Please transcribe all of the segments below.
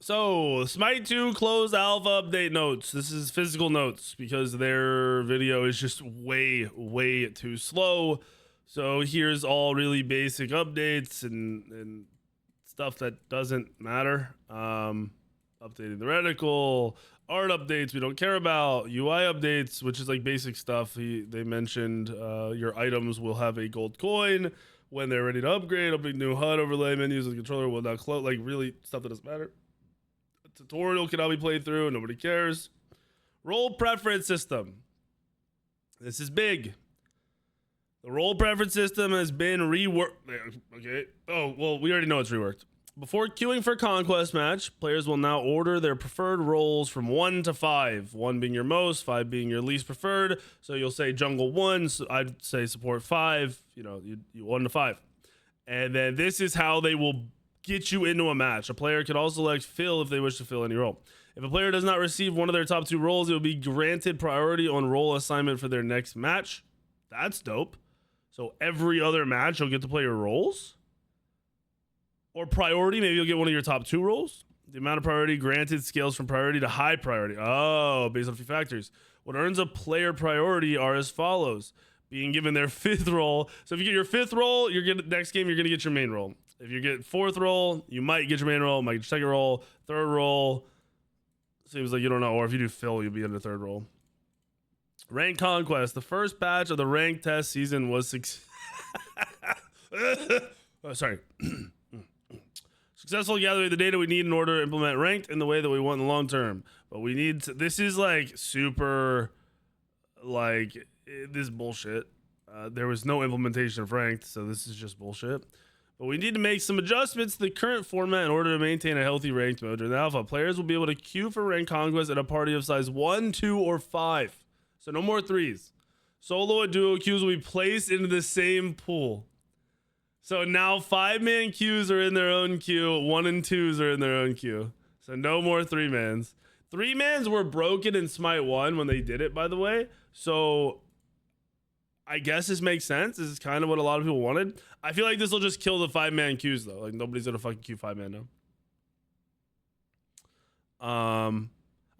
So, Smite 2 closed alpha update notes. This is physical notes because their video is just way too slow. So, here's all really basic updates and stuff that doesn't matter. Updating the reticle, art updates we don't care about, UI updates, which is like basic stuff. They mentioned your items will have a gold coin when they're ready to upgrade. Opening new HUD overlay menus and controller will not close. Like really stuff that doesn't matter. Tutorial can now be played through. Nobody cares. Role preference system. This is big. The role preference system has been reworked. Okay. Oh, well, we already know it's reworked. Before queuing for conquest match, players will now order their preferred roles from 1 to 5. 1 being your most, 5 being your least preferred. So you'll say jungle 1. So I'd say support 5. You know, you 1 to 5. And then this is how they will get you into a match. A player can also select fill if they wish to fill any role. If a player does not receive one of their top 2 roles, it will be granted priority on role assignment for their next match. That's dope. So every other match you'll get to play your roles. Or priority, maybe you'll get one of your top 2 roles. The amount of priority granted scales from priority to high priority. Oh, based on a few factors. What earns a player priority are as follows: being given their 5th role. So if you get your 5th role, next game you're gonna get your main role. If you get 4th role, you might get your main role, might get your 2nd role, 3rd role. Seems like you don't know. Or if you do fill, you'll be in the 3rd role. Rank conquest. The first batch of the rank test season was successful gathering the data we need in order to implement ranked in the way that we want in the long term. But we need to, this is like super, like, this is bullshit. There was no implementation of ranked, so this is just bullshit. But we need to make some adjustments to the current format in order to maintain a healthy ranked mode. During the alpha, players will be able to queue for rank conquest at a party of size 1, 2, or 5. So no more 3s. Solo and duo queues will be placed into the same pool. So now 5-man queues are in their own queue, 1 and 2s are in their own queue. So no more 3-mans. 3-mans were broken in Smite 1 when they did it, by the way. So I guess this makes sense. This is kind of what a lot of people wanted. I feel like this will just kill the 5-man queues though. Like nobody's gonna fucking queue 5-man now.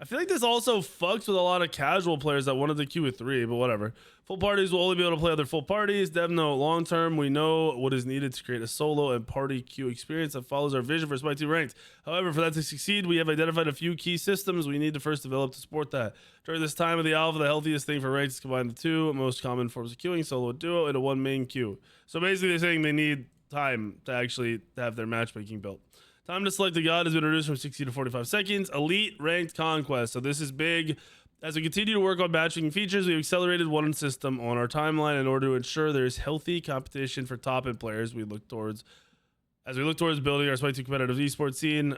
I feel like this also fucks with a lot of casual players that wanted to queue with 3, but whatever. Full parties will only be able to play other full parties. Dev note: long term, we know what is needed to create a solo and party queue experience that follows our vision for Smite 2 ranked. However, for that to succeed, we have identified a few key systems we need to first develop to support that. During this time of the alpha, the healthiest thing for ranked is to combine the 2 most common forms of queuing, solo and duo, into 1 main queue. So basically, they're saying they need time to actually have their matchmaking built. Time to select the god has been reduced from 60 to 45 seconds. Elite ranked conquest. So this is big. As we continue to work on matching features, we've accelerated one system on our timeline in order to ensure there is healthy competition for top-end players. As we look towards building our Smite 2 competitive esports scene.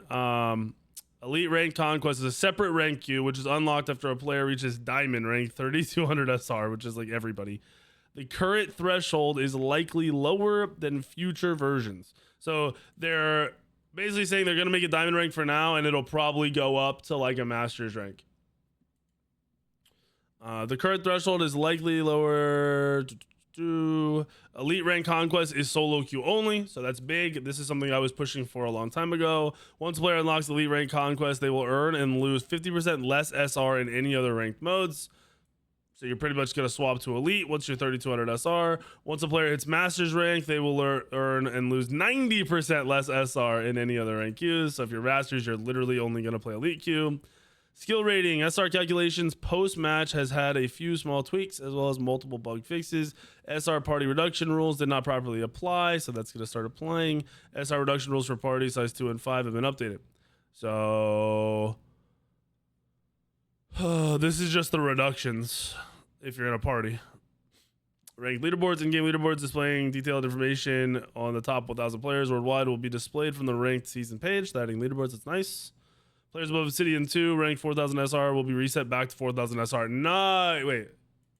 Elite ranked conquest is a separate rank queue, which is unlocked after a player reaches diamond rank 3200 SR, which is like everybody. The current threshold is likely lower than future versions. So they're basically saying they're going to make a diamond rank for now, and it'll probably go up to like a master's rank. The current threshold is likely lower. Elite rank conquest is solo queue only, so that's big. This is something I was pushing for a long time ago. Once a player unlocks elite rank conquest, they will earn and lose 50% less SR in any other ranked modes. So you're pretty much going to swap to elite. What's your 3200 SR? Once a player hits master's rank, they will earn and lose 90% less SR in any other rank queues. So if you're masters, you're literally only going to play elite queue. Skill rating, SR calculations post-match has had a few small tweaks as well as multiple bug fixes. SR party reduction rules did not properly apply, so that's going to start applying. SR reduction rules for parties size 2 and 5 have been updated. So this is just the reductions if you're in a party. Ranked leaderboards, in-game leaderboards displaying detailed information on the top 1,000 players worldwide will be displayed from the ranked season page. Adding leaderboards, that's nice. Players above Obsidian 2, ranked 4,000 SR, will be reset back to 4,000 SR. Nice. Wait,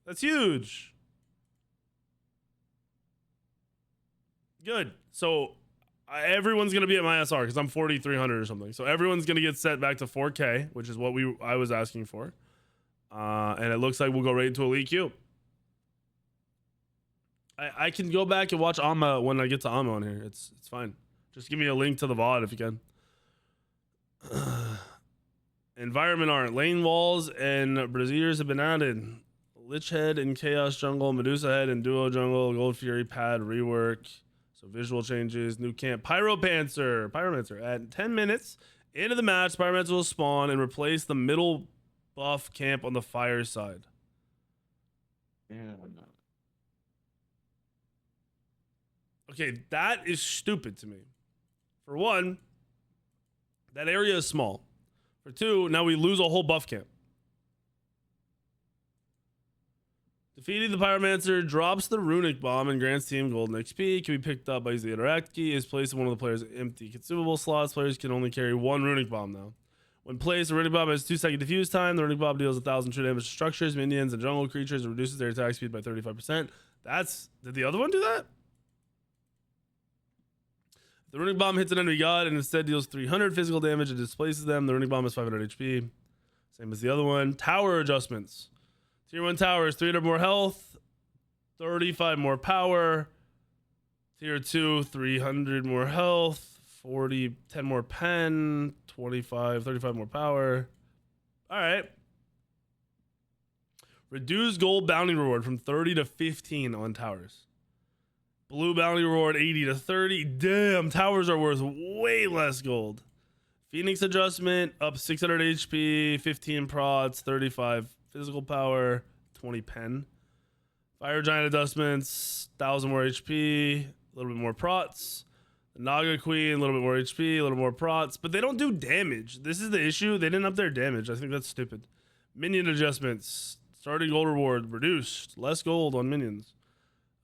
that's huge. Good. So everyone's going to be at my SR because I'm 4,300 or something. So everyone's going to get set back to 4K, which is what I was asking for. And it looks like we'll go right into Elite Queue. I can go back and watch Ama when I get to Ama on here. It's fine. Just give me a link to the VOD if you can. Environment art. Lane walls and braziers have been added. Lich Head in Chaos Jungle, Medusa Head in Duo Jungle, Gold Fury Pad rework. So visual changes, new camp. Pyromancer. At 10 minutes into the match, Pyromancer will spawn and replace the middle buff camp on the fire side. Yeah. Okay, that is stupid to me. For one, that area is small. For two, now we lose a whole buff camp. Defeating the Pyromancer drops the Runic Bomb and grants team golden XP. Can be picked up by using the interact key. Is placed in one of the player's empty consumable slots. Players can only carry one Runic Bomb now. When placed, the Runic Bomb has 2-second diffuse time. The Runic Bomb deals 1,000 true damage to structures, minions, and jungle creatures, and reduces their attack speed by 35%. Did the other one do that? The Runic Bomb hits an enemy god and instead deals 300 physical damage and displaces them. The Runic Bomb has 500 HP. Same as the other one. Tower adjustments. Tier 1 towers, 300 more health, 35 more power. Tier 2, 300 more health, 10 more pen, 35 more power. All right. Reduce gold bounty reward from 30 to 15 on towers. Blue bounty reward 80 to 30. Damn, towers are worth way less gold. Phoenix adjustment up 600 HP, 15 prods, 35 physical power, 20 pen. Fire giant adjustments, 1,000 more HP, a little bit more prots. The Naga Queen, a little bit more HP, a little more prots, but they don't do damage. This is the issue. They didn't up their damage. I think that's stupid. Minion adjustments, starting gold reward reduced, less gold on minions.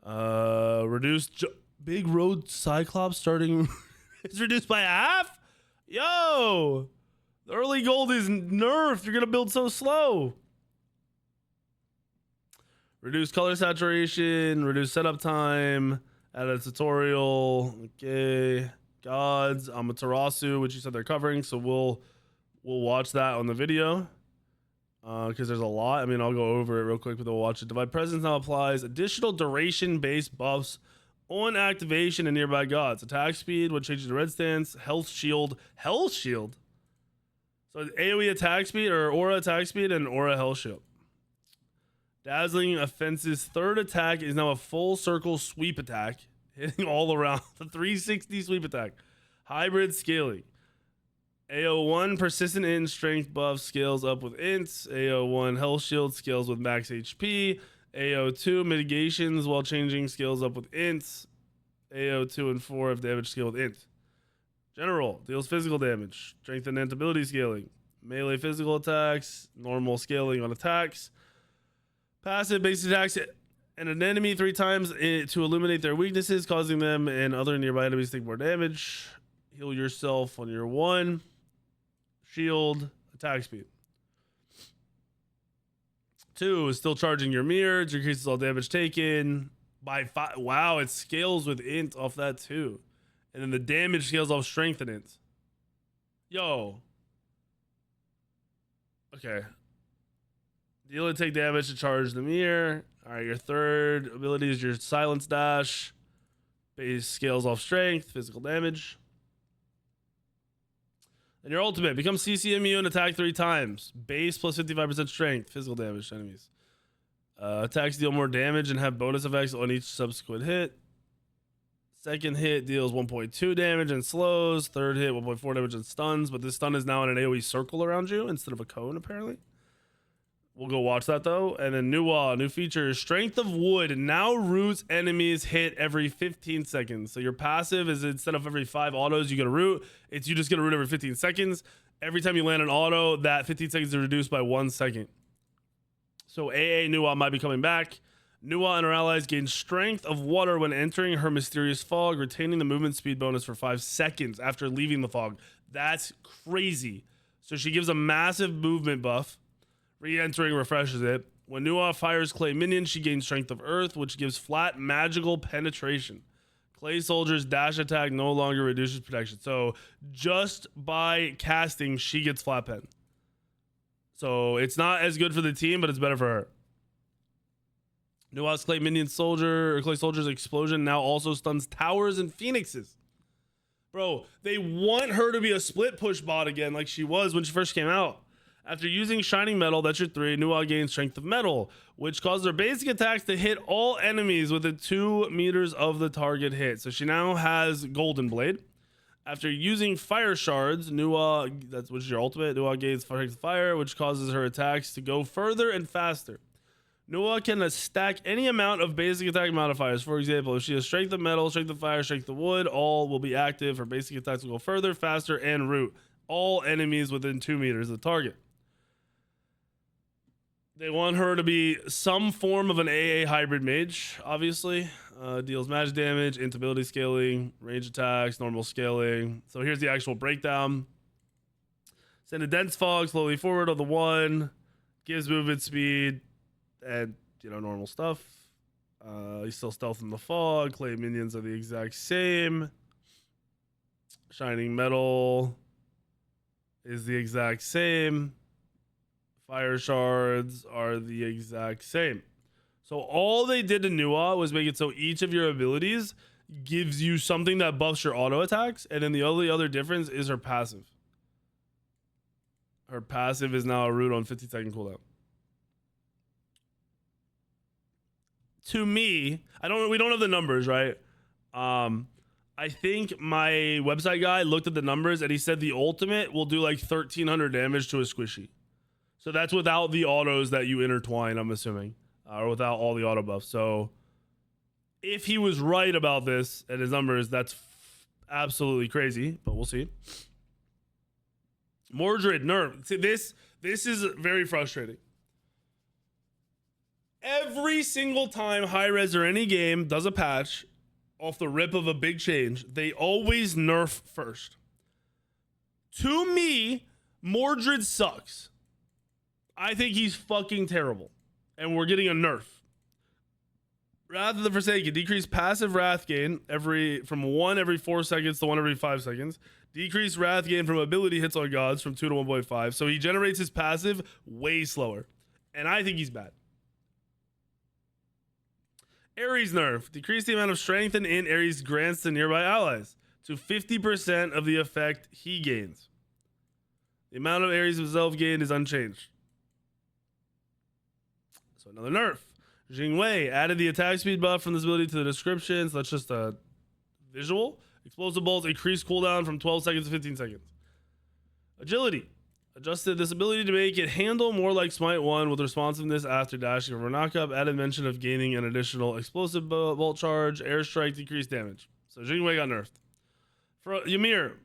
Reduced big road Cyclops starting it's reduced by half. Yo, the early gold is nerfed. You're gonna build so slow. Reduce color saturation, reduce setup time, add a tutorial. Okay, gods, Amaterasu, which you said they're covering, so we'll watch that on the video. Because there's a lot. I mean, I'll go over it real quick, but we'll watch it. Divide presence now applies additional duration-based buffs on activation and nearby gods. Attack speed, what changes to red stance, health shield. So AoE attack speed or aura attack speed and aura health shield. Dazzling offense's third attack is now a full circle sweep attack, hitting all around. The 360 sweep attack. Hybrid scaling. AO1 persistent int strength buff scales up with ints. AO1 health shield scales with max HP. AO2 mitigations while changing scales up with ints. AO2 and 4 have damage scale with int. General deals physical damage. Strength and int ability scaling. Melee physical attacks. Normal scaling on attacks. Passive base attacks and an enemy 3 times to eliminate their weaknesses, causing them and other nearby enemies to take more damage. Heal yourself on your 1. Shield, attack speed. 2 is still charging your mirror. It increases all damage taken by 5. Wow, it scales with int off that too. And then the damage scales off strength and int. Yo. Okay. Deal and take damage to charge the mirror. All right, your third ability is your silence dash. Base scales off strength, physical damage. And your ultimate becomes CC immune, attack 3 times. Base plus 55% strength, physical damage to enemies. Attacks deal more damage and have bonus effects on each subsequent hit. Second hit deals 1.2 damage and slows. Third hit 1.4 damage and stuns. But this stun is now in an AoE circle around you instead of a cone, apparently. We'll go watch that though. And then Nu Wa, new feature, Strength of Wood now roots enemies hit every 15 seconds. So your passive is instead of every 5 autos you get a root, it's you just get a root every 15 seconds. Every time you land an auto, that 15 seconds is reduced by 1 second. So AA Nu Wa might be coming back. Nu Wa and her allies gain Strength of Water when entering her mysterious fog, retaining the movement speed bonus for 5 seconds after leaving the fog. That's crazy. So she gives a massive movement buff. Re-entering refreshes it. When Nu Wa fires clay minions, she gains Strength of Earth, which gives flat magical penetration. Clay soldiers dash attack no longer reduces protection. So just by casting, she gets flat pen. So it's not as good for the team, but it's better for her. Nu Wa's clay minion soldier or clay soldier's explosion now also stuns towers and phoenixes. Bro, they want her to be a split push bot again, like she was when she first came out. After using Shining Metal, that's your 3, Nu Wa gains Strength of Metal, which causes her basic attacks to hit all enemies within 2 meters of the target hit. So she now has Golden Blade. After using Fire Shards, Nu Wa, that's which is your ultimate, Nu Wa gains Strength of Fire, which causes her attacks to go further and faster. Nu Wa can stack any amount of basic attack modifiers. For example, if she has Strength of Metal, Strength of Fire, Strength of Wood, all will be active. Her basic attacks will go further, faster, and root all enemies within 2 meters of the target. They want her to be some form of an AA hybrid mage, obviously. Deals magic damage, int ability scaling, range attacks, normal scaling. So here's the actual breakdown. Send a dense fog slowly forward on the 1. Gives movement speed and, normal stuff. You still stealth in the fog. Clay minions are the exact same. Shining Metal is the exact same. Fire Shards are the exact same. So all they did to Nu Wa was make it so each of your abilities gives you something that buffs your auto attacks, and then the only other difference is her passive. Her passive is now a root on 50-second cooldown. To me, we don't have the numbers, right? I think my website guy looked at the numbers and he said the ultimate will do like 1300 damage to a squishy. So that's without the autos that you intertwine, I'm assuming, or without all the auto buffs. So if he was right about this and his numbers, that's absolutely crazy, but we'll see. Mordred nerf. See, this is very frustrating. Every single time Hi-Rez or any game does a patch off the rip of a big change, they always nerf first. To me, Mordred sucks. I think he's fucking terrible. And we're getting a nerf. Wrath of the Forsaken. Decrease passive wrath gain from 1 every 4 seconds to 1 every 5 seconds. Decrease wrath gain from ability hits on gods from 2 to 1.5. So he generates his passive way slower. And I think he's bad. Ares nerf. Decrease the amount of strength and int Ares grants to nearby allies to 50% of the effect he gains. The amount of Ares himself gained is unchanged. So another nerf. Jingwei added the attack speed buff from this ability to the description. So that's just a visual. Explosive bolts increase cooldown from 12 seconds to 15 seconds. Agility. Adjusted this ability to make it handle more like Smite 1 with responsiveness after dashing from a knockup. Added mention of gaining an additional explosive bolt charge. Airstrike decreased damage. So Jingwei got nerfed. For Ymir,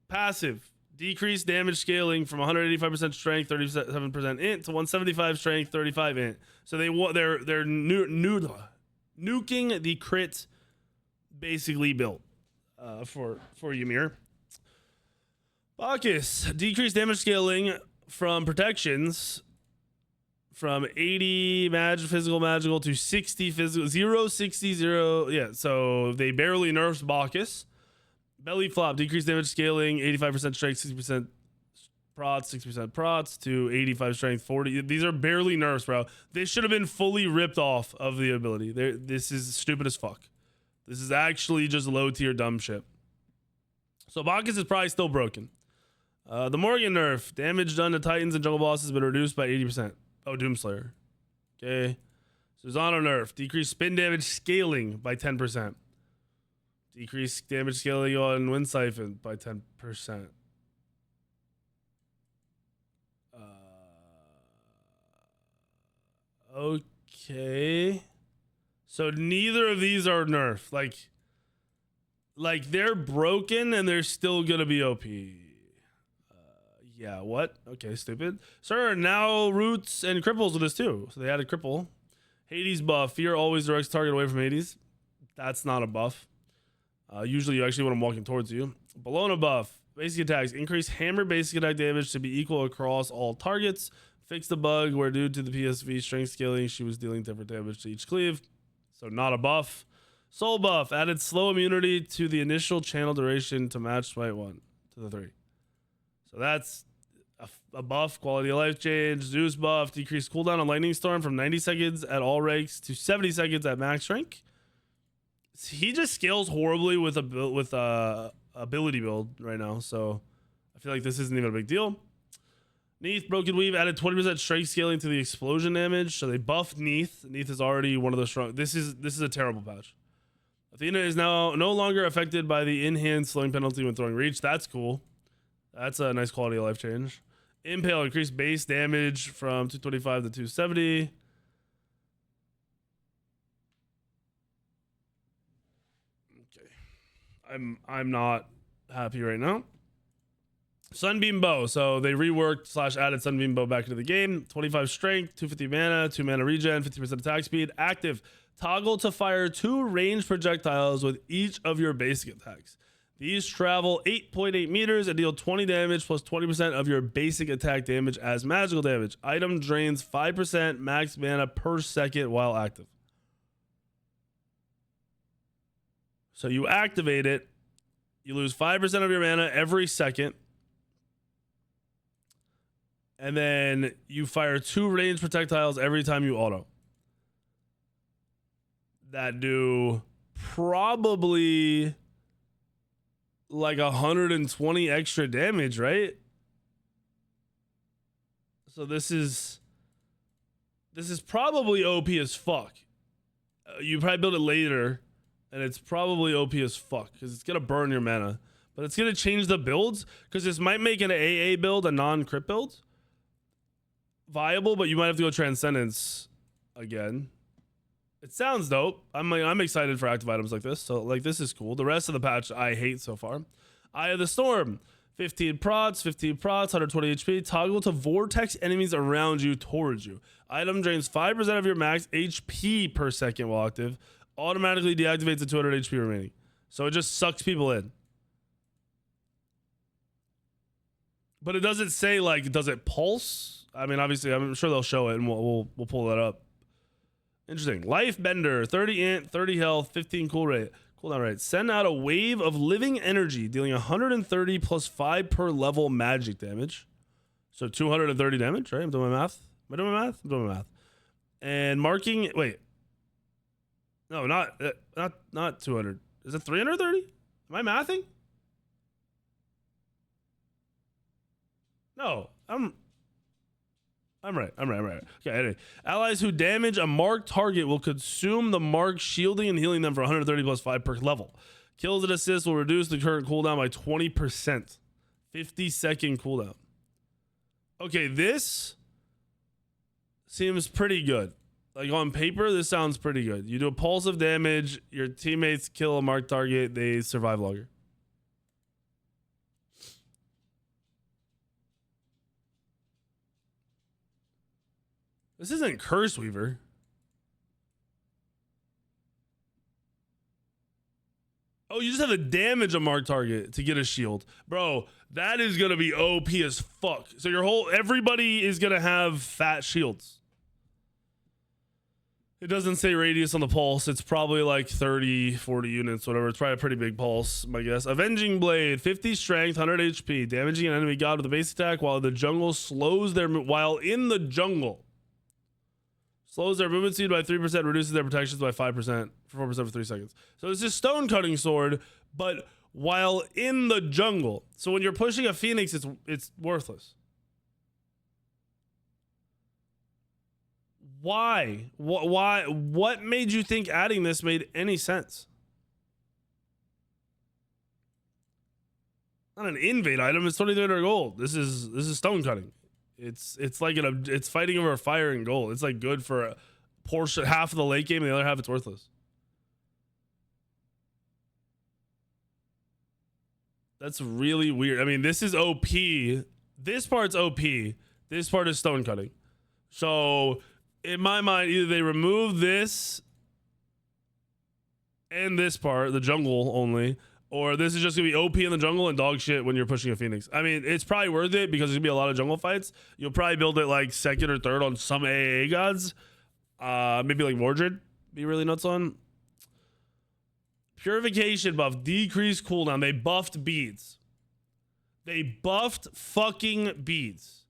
passive. Decreased damage scaling from 185% strength, 37% int to 175 strength, 35 int. So they're nuking the crit basically built for Ymir. Bacchus, decreased damage scaling from protections from 80 magical to 60 physical, 0, 60, 0. Yeah, so they barely nerfed Bacchus. Belly flop, decreased damage scaling, 85% strength, 60% prots, 60% prots to 85 strength, 40. These are barely nerfs, bro. This should have been fully ripped off of the ability. This is stupid as fuck. This is actually just low tier dumb shit. So Bacchus is probably still broken. The Morgan nerf, damage done to Titans and jungle bosses has been reduced by 80%. Oh, Doomslayer. Okay. Susano nerf, decreased spin damage scaling by 10%. Decrease damage scaling on Wind Siphon by 10%. Okay. So neither of these are nerfed. Like they're broken and they're still gonna be OP. Yeah, what? Okay, stupid. Sir, now roots and cripples with this too. So they added cripple. Hades buff. Fear always directs target away from Hades. That's not a buff. Usually you actually want them walking towards you. Bologna buff. Basic attacks. Increase hammer basic attack damage to be equal across all targets. Fix the bug where due to the PSV strength scaling, she was dealing different damage to each cleave. So not a buff. Soul buff. Added slow immunity to the initial channel duration to match Smite 1 to the 3. So that's a buff. Quality of life change. Zeus buff. Decreased cooldown on Lightning Storm from 90 seconds at all ranks to 70 seconds at max rank. He just scales horribly with ability build right now, so I feel like this isn't even a big deal. Neath, Broken Weave added 20% strike scaling to the explosion damage. So they buffed Neath. Neath is already one of the strong. This is a terrible patch. Athena is now no longer affected by the in-hand slowing penalty when throwing reach. That's cool. That's a nice quality of life change. Impale increased base damage from 225 to 270. Okay. I'm not happy right now. Sunbeam Bow. So they reworked / added Sunbeam Bow back into the game. 25 strength, 250 mana, 2 mana regen, 50% attack speed. Active. Toggle to fire 2 ranged projectiles with each of your basic attacks. These travel 8.8 meters and deal 20 damage plus 20% of your basic attack damage as magical damage. Item drains 5% max mana per second while active. So you activate it, you lose 5% of your mana every second, and then you fire 2 ranged projectiles every time you auto. That do probably like 120 extra damage, right? So this is probably OP as fuck. You probably build it later, and it's probably OP as fuck because it's gonna burn your mana, but it's gonna change the builds because this might make an AA build, a non-crit build, viable, but you might have to go Transcendence again. It sounds dope. I'm excited for active items like this. So like this is cool. The rest of the patch I hate so far. Eye of the Storm. 15 prots, 120 HP. Toggle to vortex enemies around you towards you. Item drains 5% of your max HP per second while active. Automatically deactivates the 200 HP remaining. So it just sucks people in. But it doesn't say like, does it pulse? I mean, obviously, I'm sure they'll show it and we'll pull that up. Interesting. Life Bender, 30 int, 30 health, 15 cooldown rate. Send out a wave of living energy, dealing 130 plus 5 per level magic damage. So 230 damage, right? I'm doing my math. Am I doing my math? I'm doing my math. And marking, wait. No, not 200. Is it 330? Am I mathing? No, I'm right. Okay, anyway. Allies who damage a marked target will consume the mark, shielding and healing them for 130 plus 5 per level. Kills and assists will reduce the current cooldown by 20%. 50-second cooldown. Okay, this seems pretty good. Like on paper, this sounds pretty good. You do a pulse of damage, your teammates kill a marked target, they survive longer. This isn't Curse Weaver. Oh, you just have to damage a marked target to get a shield. Bro, that is going to be OP as fuck. So everybody is going to have fat shields. It doesn't say radius on the pulse. It's probably like 30, 40 units, whatever. It's probably a pretty big pulse, my guess. Avenging Blade, 50 strength, 100 HP. Damaging an enemy god with a base attack while in the jungle slows their slows their movement speed by 3%, reduces their protections by 5% for 4% for 3 seconds. So it's this stone cutting sword, but while in the jungle. So when you're pushing a phoenix, it's worthless. Why? What made you think adding this made any sense? Not an invade item. It's 2,300 gold. This is stone cutting. It's like it's fighting over fire and gold. It's like good for a portion, half of the late game, and the other half it's worthless. That's really weird. I mean, this is OP. This part's OP. This part is stone cutting. So in my mind, either they remove this and this part, the jungle only, or this is just gonna be OP in the jungle and dog shit when you're pushing a phoenix. I mean, it's probably worth it because there's gonna be a lot of jungle fights. You'll probably build it like second or third on some AA gods. Maybe like Mordred be really nuts on. Purification buff, decreased cooldown. They buffed beads. They buffed fucking beads.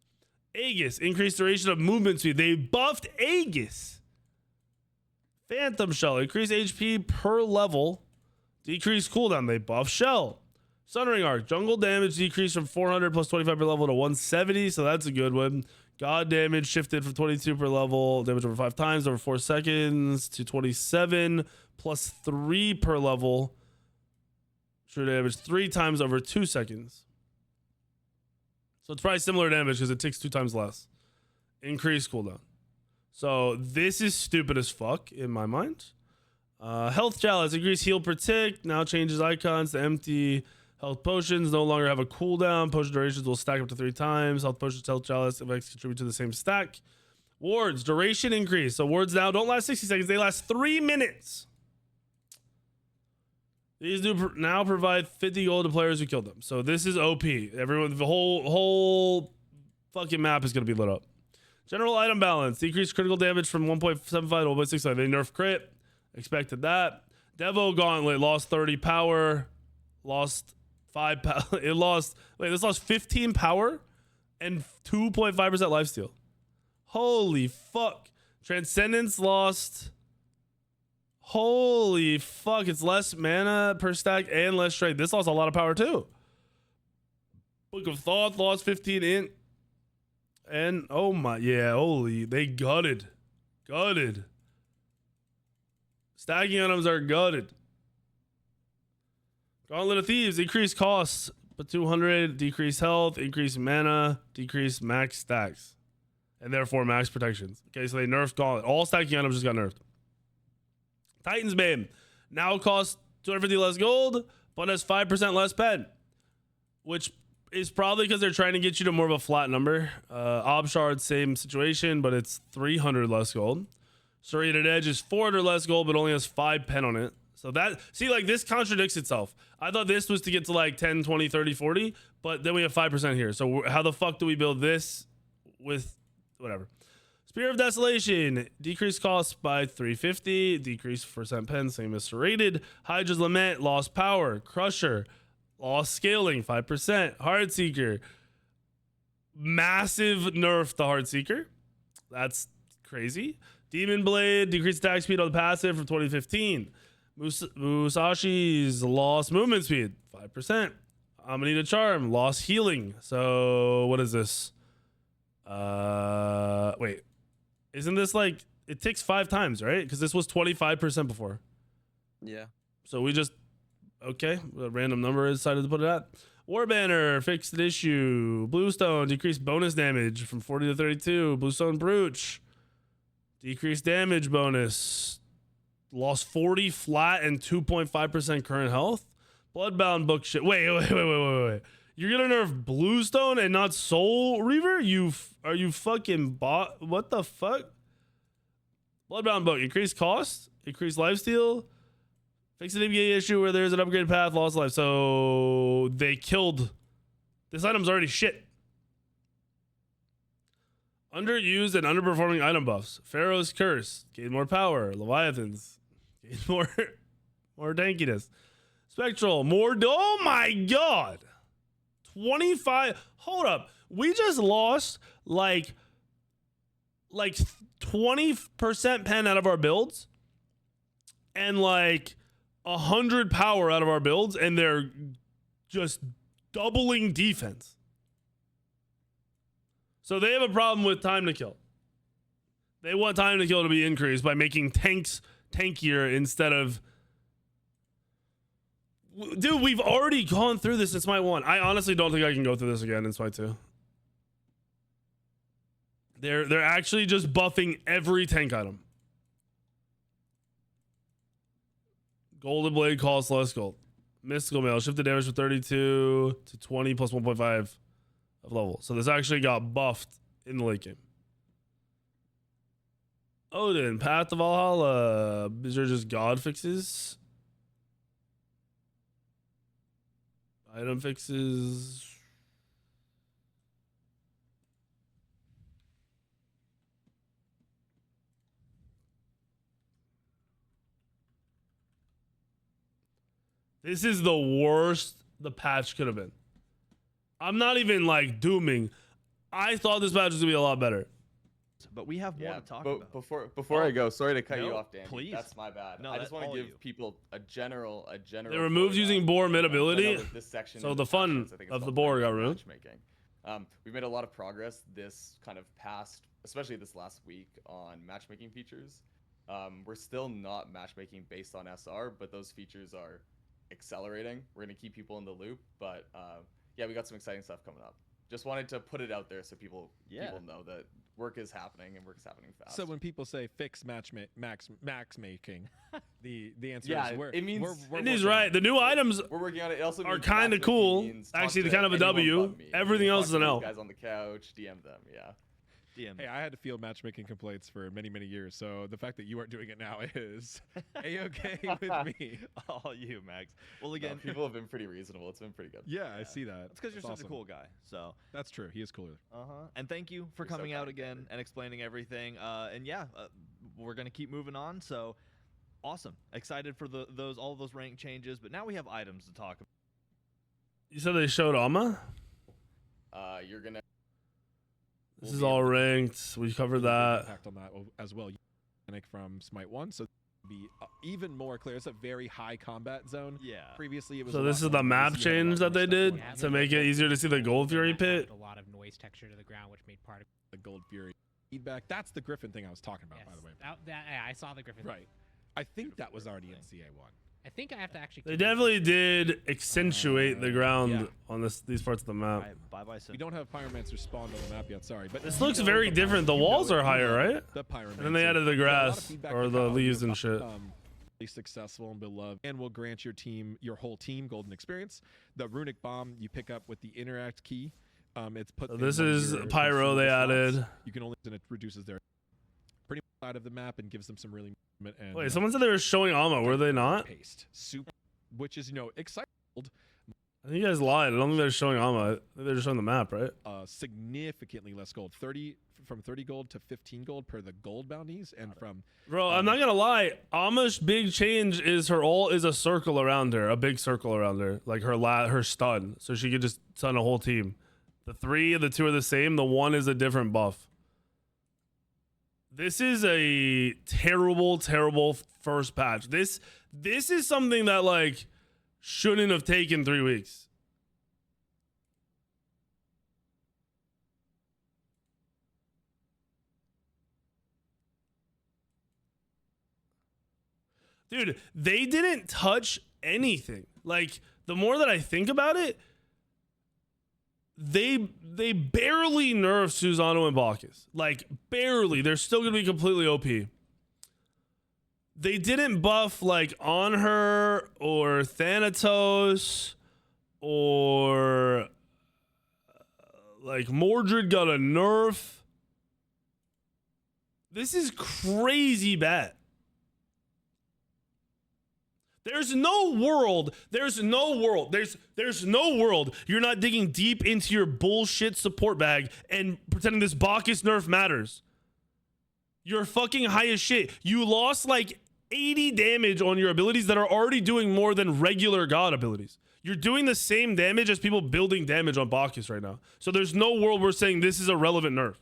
Aegis, increased duration of movement speed. They buffed Aegis. Phantom Shell, increased HP per level. Decreased cooldown. They buff Shell. Sunring Arc. Jungle damage decreased from 400 plus 25 per level to 170. So that's a good one. God damage shifted from 22 per level. Damage over 5 times over 4 seconds to 27 plus 3 per level. True damage 3 times over 2 seconds. So it's probably similar damage because it takes 2 times less. Increased cooldown. So this is stupid as fuck in my mind. Health Chalice. Increase heal per tick. Now changes icons to empty. Health potions no longer have a cooldown. Potion durations will stack up to 3 times. Health potions, health chalice effects contribute to the same stack. Wards, duration increase. So wards now don't last 60 seconds. They last 3 minutes. These do now provide 50 gold to players who killed them. So this is OP. Everyone, the whole fucking map is going to be lit up. General item balance. Decreased critical damage from 1.75 to 1.65. They nerf crit. Expected that. Devo Gauntlet lost 30 power. Lost 5 power. It lost. Wait, this lost 15 power and 2.5% lifesteal. Holy fuck. Transcendence lost. Holy fuck. It's less mana per stack and less strength. This lost a lot of power too. Book of Thought lost 15 int. And oh my, yeah, holy. They gutted. Gutted. Stacking items are gutted. Gauntlet of Thieves, increased costs, but 200, decreased health, increased mana, decreased max stacks, and therefore max protections. Okay, so they nerfed Gauntlet. All stacking items just got nerfed. Titan's Bane now costs 250 less gold, but has 5% less pen, which is probably because they're trying to get you to more of a flat number. Obshard, same situation, but it's 300 less gold. Serrated Edge is 400 less gold, but only has 5 pen on it. So that, see, like this contradicts itself. I thought this was to get to like 10, 20, 30, 40, but then we have 5% here. So how the fuck do we build this with whatever? Spear of Desolation, decreased cost by 350, decreased percent pen, same as Serrated. Hydra's Lament, lost power. Crusher, lost scaling, 5%. Heartseeker, massive nerf to Heartseeker. That's crazy. Demon Blade, decreased attack speed on the passive from 2015. Musashi's lost movement speed, 5%. Amanita Charm, lost healing. So what is this? Wait. Isn't this like, it takes 5 times, right? Because this was 25% before. Yeah. So we just, okay, a random number I decided to put it at. War Banner, fixed issue. Bluestone, decreased bonus damage from 40 to 32. Bluestone Brooch, decreased damage bonus. Lost 40 flat and 2.5% current health. Bloodbound book shit. Wait. You're gonna nerf Bluestone and not Soul Reaver? Are you fucking bot? What the fuck? Bloodbound book. Increased cost. Increased lifesteal. Fix an ABA issue where there's an upgrade path. Lost life. So they killed. This item's already shit. Underused and underperforming item buffs. Pharaoh's Curse. Gain more power. Leviathans. Gain more tankiness. Spectral. More. Oh my god. 25. Hold up. We just lost like 20% pen out of our builds and like 100 power out of our builds, and they're just doubling defense. So they have a problem with time to kill. They want time to kill to be increased by making tanks tankier instead of... Dude, we've already gone through this in Smite 1. I honestly don't think I can go through this again in Smite 2. They're actually just buffing every tank item. Golden Blade costs less gold. Mystical Mail, shifted damage from 32 to 20 plus 1.5 of level. So this actually got buffed in the late game. Odin, Path to Valhalla. These are just god fixes. Item fixes. This is the worst the patch could have been. I'm not even like dooming. I thought this patch was gonna be a lot better. but we have more to talk but about. before I go, sorry to cut you no, off, Danny. please. That's my bad. No, I that's just want all to give you. people a general. They removed using boar mid ability, This section so in the fun sections, I think it's of the called boar got random removed. matchmaking. We've made a lot of progress this kind of past, especially this last week, on matchmaking features. We're still not matchmaking based on SR, but those features are accelerating. We're gonna keep people in the loop, but yeah, we got some exciting stuff coming up. Just wanted to put it out there so people know that work is happening and work is happening fast. So when people say fix max making, the answer Yeah, is it means- we're And he's working on right. it. The new items We're working on it. It also are means kind of matchmaking cool. means talk Actually, to kind of a anyone W. but me. Everything Talk else is to an these L. guys on the couch, DM them. Yeah. DM. Hey, I had to field matchmaking complaints for many, many years, so the fact that you aren't doing it now is a-okay with me. All you, Max. Well, No, again, people have been pretty reasonable. It's been pretty good. Yeah, I see that. it's because you're That's such awesome. a cool guy. So. That's true. He is cooler. And thank you for You're so coming out kind, again David. and explaining everything. And yeah, we're gonna keep moving on. So awesome. Excited for all of those rank changes. But now we have items to talk about. You said they showed Alma? You're gonna. This is all ranked. We covered that. Impact on that as well. Mechanic from Smite 1, so be even more clear. It's a very high combat zone. Yeah. Previously, it was. So a this lot is the more map easy, you had a change lot that more they stuff did going on. to make it easier to see the Gold Fury pit. A lot of noise texture to the ground, which made part of The Gold Fury feedback. That's the Griffin thing I was talking about, yes, by the way. yeah, I saw the Griffin. Right. I think that was already in CA1. I think I have to actually. They definitely did accentuate the ground Yeah. on these parts of the map. Bye, We don't have Pyromancer spawned on the map yet, sorry. But This you looks know very the different. The walls are higher, right? The Pyromancer. And then they added the We got a lot of grass feedback or on the how leaves you're, and shit. Really successful and beloved, and will grant your team, your whole team, golden experience. The runic bomb you pick up with the interact key. It's put. So in this one of is your Pyro they consumable slots. added. You can only, and it reduces their pretty much out of the map and gives them some really movement and. Wait, someone said they were showing Alma. Were they not? Paste super, which is exciting. I think you guys lied. I don't think they're showing Alma. I think they're just showing the map, right? Significantly less gold. 30 gold to 15 gold per the gold bounties, and from Bro, I'm not gonna lie. Alma's big change is her ult is a circle around her, a big circle around her, like her stun, so she could just stun a whole team. The 3 and the 2 are the same. The 1 is a different buff. This is a terrible, terrible first patch. This is something that like shouldn't have taken 3 weeks. Dude, they didn't touch anything. Like, the more that I think about it, they barely nerfed Susano and Bacchus. Like, barely. They're still going to be completely OP. They didn't buff, like, On Her or Thanatos or, like, Mordred got a nerf. This is crazy bad. There's no world you're not digging deep into your bullshit support bag and pretending this Bacchus nerf matters. You're fucking high as shit. You lost like 80 damage on your abilities that are already doing more than regular god abilities. You're doing the same damage as people building damage on Bacchus right now. So there's no world we're saying this is a relevant nerf.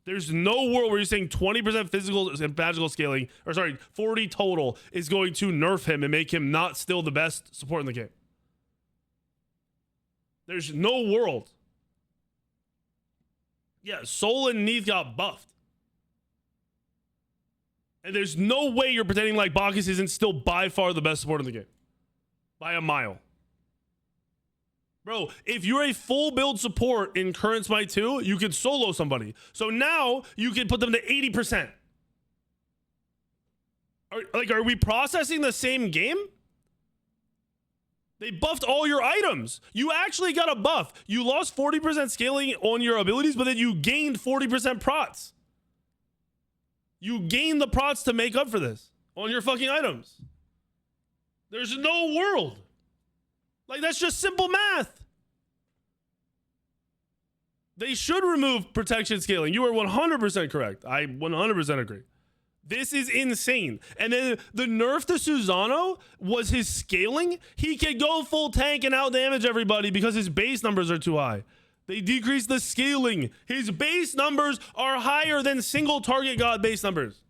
There's no world where you're saying 20% physical and magical scaling, or sorry, 40 total is going to nerf him and make him not still the best support in the game. There's no world. Yeah, Soul and Neith got buffed. And there's no way you're pretending like Bacchus isn't still by far the best support in the game. By a mile. Bro, if you're a full build support in current Smite 2, you could solo somebody. So now you can put them to 80%. Are we processing the same game? They buffed all your items. You actually got a buff. You lost 40% scaling on your abilities, but then you gained 40% prots. You gained the prots to make up for this on your fucking items. There's no world. Like, that's just simple math. They should remove protection scaling. You are 100% correct. I 100% agree. This is insane. And then the nerf to Susano was his scaling. He could go full tank and out damage everybody because his base numbers are too high. They decreased the scaling. His base numbers are higher than single target god base numbers.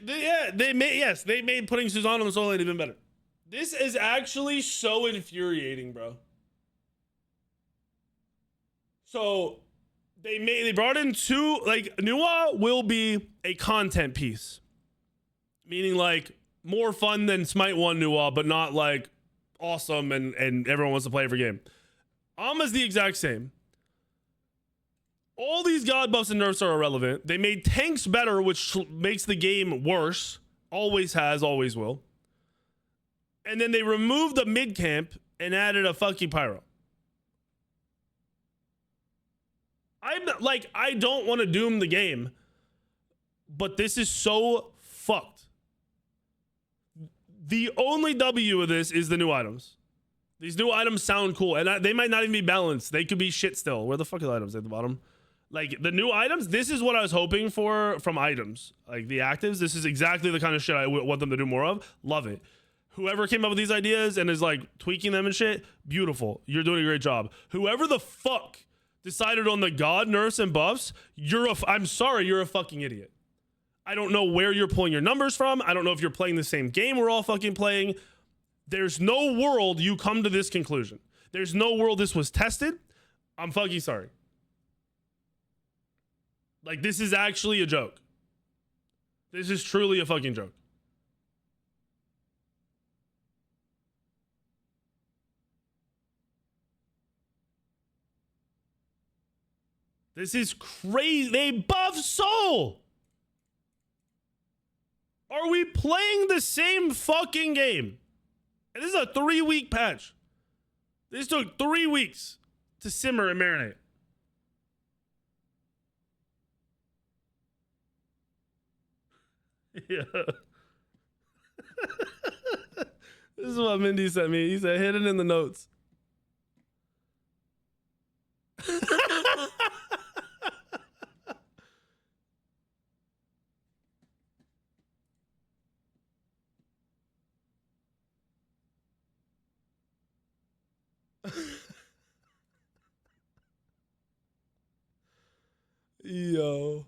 They made putting Suzanne on the solo lane even better. This is actually so infuriating, bro. So they brought in two, like, Nu Wa will be a content piece, meaning like more fun than Smite 1 Nu Wa, but not like awesome and everyone wants to play every game. Ama's the exact same. All these god buffs and nerfs are irrelevant. They made tanks better, which makes the game worse. Always has, always will. And then they removed the mid camp and added a fucking pyro. I don't want to doom the game, but this is so fucked. The only W of this is the new items. These new items sound cool, and they might not even be balanced. They could be shit still. Where the fuck are the items at the bottom? Like, the new items, this is what I was hoping for from items. Like, the actives, this is exactly the kind of shit I want them to do more of. Love it. Whoever came up with these ideas and is, like, tweaking them and shit, beautiful. You're doing a great job. Whoever the fuck decided on the god nerfs and buffs, I'm sorry, you're a fucking idiot. I don't know where you're pulling your numbers from. I don't know if you're playing the same game we're all fucking playing. There's no world you come to this conclusion. There's no world this was tested. I'm fucking sorry. Like, this is actually a joke. This is truly a fucking joke. This is crazy. They buff Soul. Are we playing the same fucking game? And this is a 3-week patch. This took 3 weeks to simmer and marinate. Yeah. This is what Mindy sent me. He said, hidden in the notes. Yo.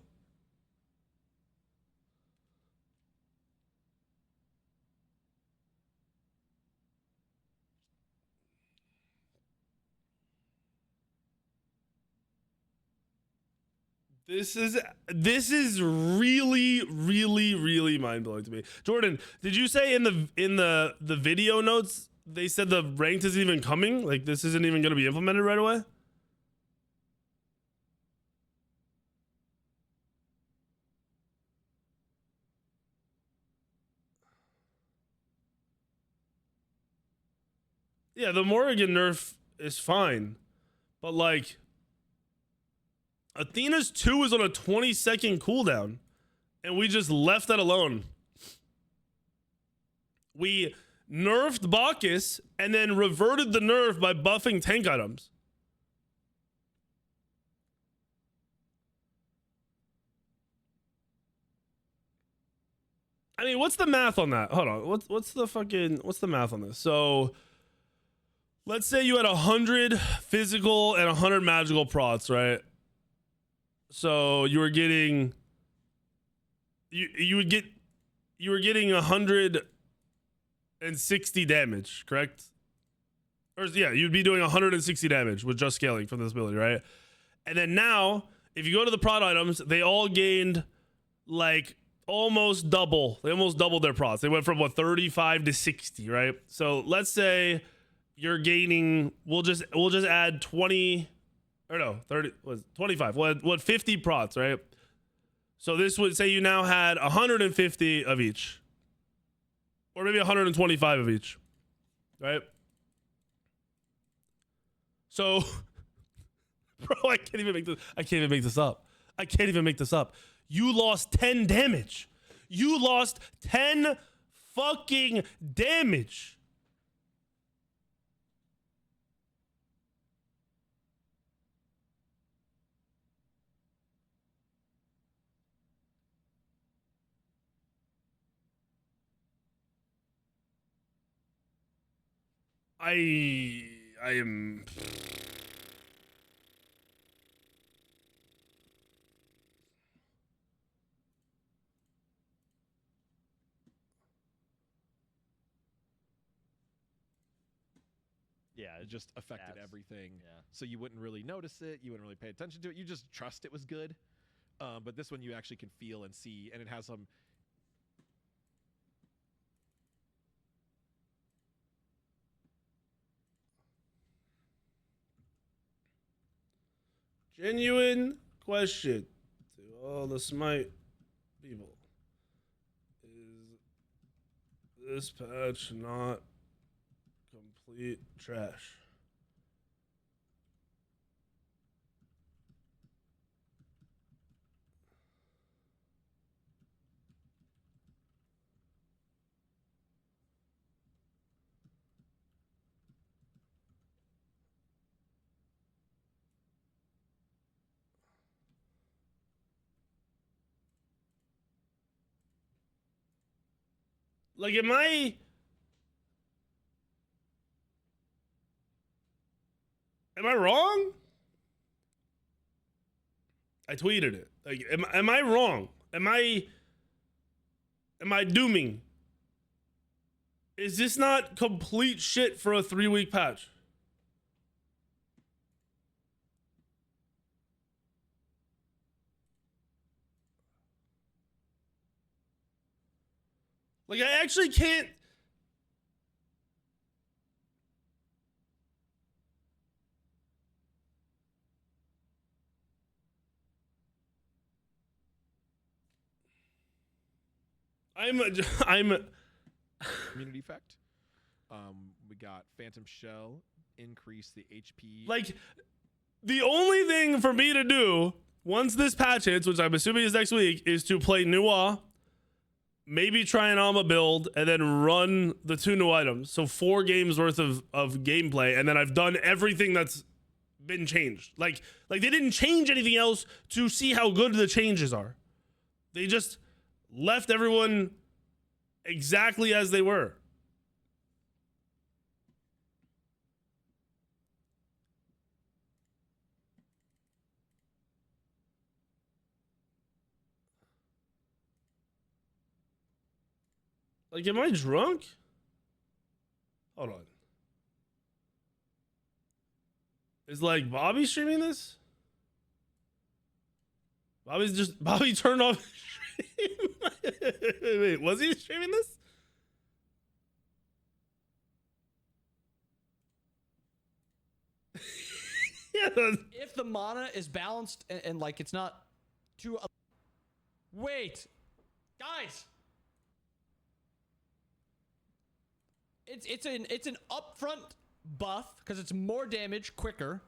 This is really, really, really mind-blowing to me. Jordan, did you say in the video notes they said the ranked isn't even coming? Like, this isn't even going to be implemented right away? Yeah, the Morrigan nerf is fine, but like, Athena's 2 is on a 20-second cooldown, and we just left that alone. We nerfed Bacchus and then reverted the nerf by buffing tank items. I mean, what's the math on that? Hold on. What's the math on this? So let's say you had 100 physical and 100 magical prots, right? So you were getting you were getting 160 damage, correct? Or yeah, you'd be doing 160 damage with just scaling from this ability, right? And then now, if you go to the prot items, they all gained like almost double. They almost doubled their prots. They went from what, 35 to 60, right? So let's say you're gaining, we'll just add 20 or no, 30 was 25. What 50 prots, right? So this would say you now had 150 of each. Or maybe 125 of each. Right? So bro, I can't even make this up. I can't even make this up. You lost 10 damage. You lost 10 fucking damage. I am. Yeah, It just affected Yes. everything. Yeah. So you wouldn't really notice it. You wouldn't really pay attention to it. You just trust it was good. But this one you actually can feel and see, and it has some. Genuine question to all the Smite people. Is this patch not complete trash? Like, am I wrong? I tweeted it. Like, am I wrong? Am I dooming? Is this not complete shit for a 3-week patch? Like, I actually can't. I'm Community effect. We got Phantom Shell, increase the HP. like, the only thing for me to do once this patch hits, which I'm assuming is next week, is to play Nu Wa, maybe try an Alma build, and then run the 2 new items. So 4 games worth of gameplay, and then I've done everything that's been changed. Like they didn't change anything else to see how good the changes are. They just left everyone exactly as they were. Like, am I drunk? Hold on. Is like Bobby streaming this? Bobby turned off stream. Wait, was he streaming this? Yeah. If the mana is balanced and like it's not too. Wait, guys. It's an upfront buff because it's more damage quicker,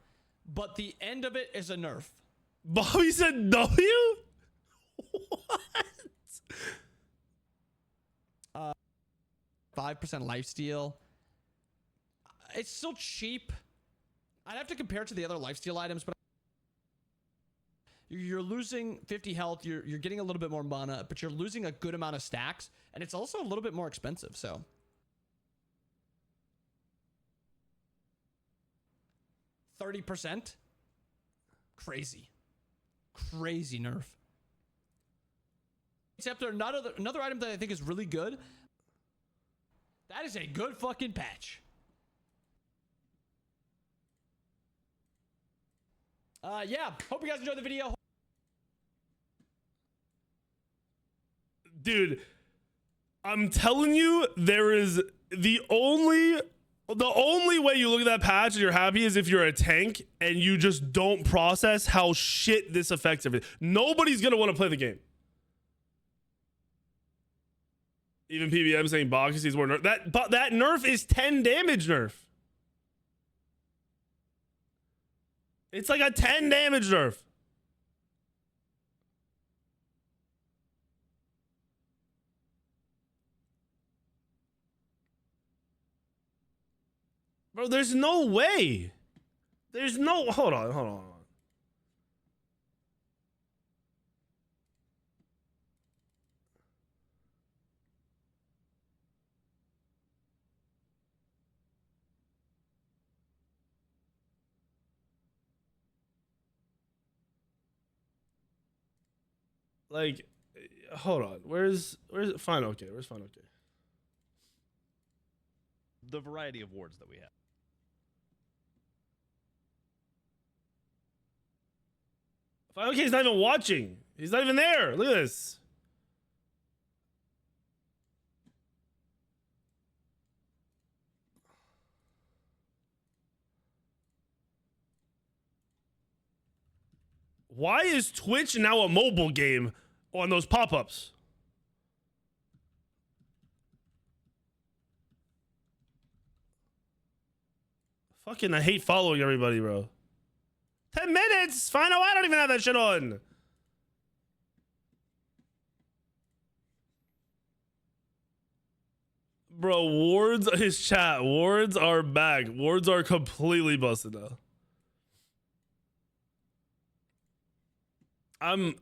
but the end of it is a nerf. Bobby said W? What? 5% lifesteal. It's still cheap. I'd have to compare it to the other lifesteal items, but you're losing 50 health. You're getting a little bit more mana, but you're losing a good amount of stacks, and it's also a little bit more expensive. So 30%, crazy nerf. Except another item that I think is really good. That is a good fucking patch. Yeah, hope you guys enjoyed the video. Dude, I'm telling you, there is the only way you look at that patch and you're happy is if you're a tank and you just don't process how shit this affects everything. Nobody's gonna want to play the game. Even PBM saying Bacchus is more nerf. That nerf is 10 damage nerf. It's like a 10 damage nerf. Bro, there's no way. There's no. Hold on. Like, hold on. Where's fine? Okay, where's fine? Okay. The variety of wards that we have. Fine. Okay, he's not even watching. He's not even there. Look at this. Why is Twitch now a mobile game on those pop-ups? Fucking, I hate following everybody, bro. 10 minutes? Fine, I don't even have that shit on. Bro, wards, his chat, wards are back. Wards are completely busted now. I'm